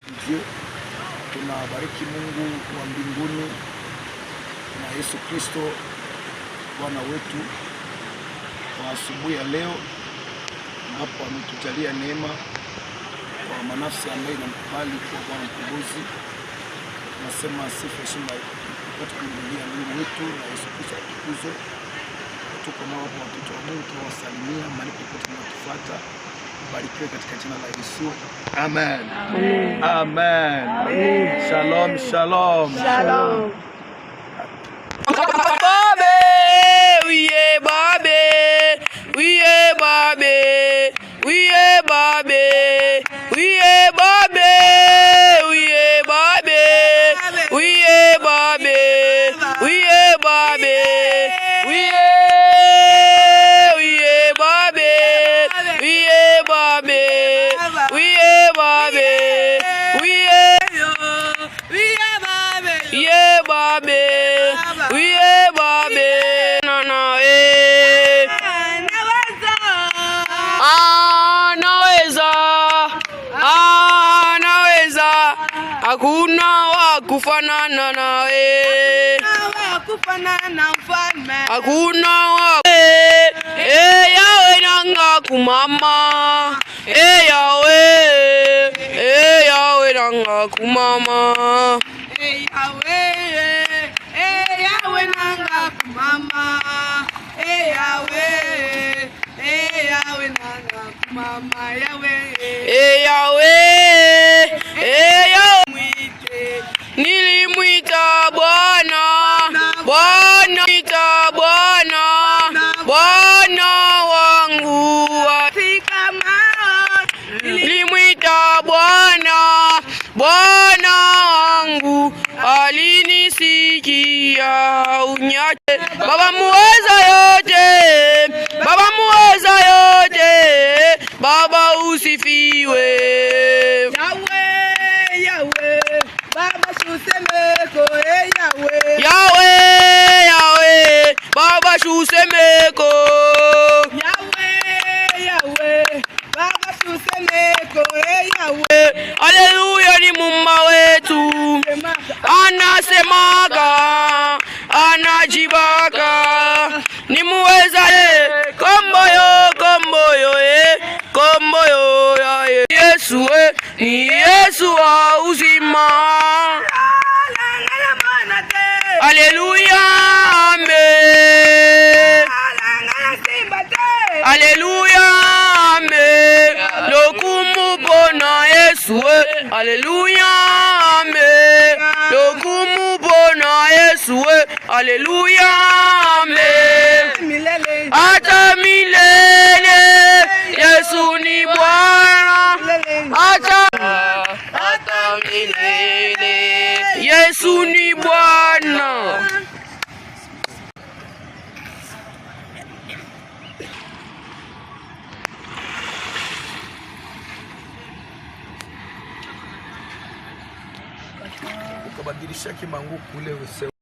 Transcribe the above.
Dieu. Tunabariki Mungu wa mbinguni na Yesu Kristo Bwana wetu kwa asubuhi ya leo, ambapo ametujalia neema kwa manafsi ambaye inamkubali kwa Bwana mkombozi. Tunasema sifa heshima kwa kumlilia Mungu wetu na Yesu Kristo atukuzwe. Tuko nao hapo watoto wa Mungu, tunawasalimia mahali popote mnatufuata. Barikiwe katika jina la Yesu. Amen. Amen. Amen. Amen. Shalom, shalom. Shalom. Babe, wiye babe, wiye babe, wiye babe, wiye babe, wiye babe, wiye babe, wiye babe, wiye babe, wiye babe, wiye babe, wiye babe, wiye babe, nana anaweza, hakuna wa kufanana nawe, hakuna wa Yawe nanga kumama, Yawe nanga kumama, Yawe nanga kumama, Yawe nanga kumama, Yawe nilimwita Bwana, Bwana wangu, nilimwita Bwana wangu, alinisikia unyache. Baba muweza yote, Baba muweza yote, Baba usifiwe. Yawe, Baba shusemeko, Yawe, Baba shusemeko, Yawe, Baba shusemeko, Haleluya, ni Muumba wetu, anasemaga, anajibaka, ni muweza komboyo ya Yesu, ni Yesu wa uzima. Haleluya, amen. Haleluya, amen. Lokumupona Yesu, haleluya, amen. Lokumupona Yesu, haleluya, amen. Hata milele Yesu ni Bwana, hata milele Yesu ni Bwana. Ukabadilisha kimangu kule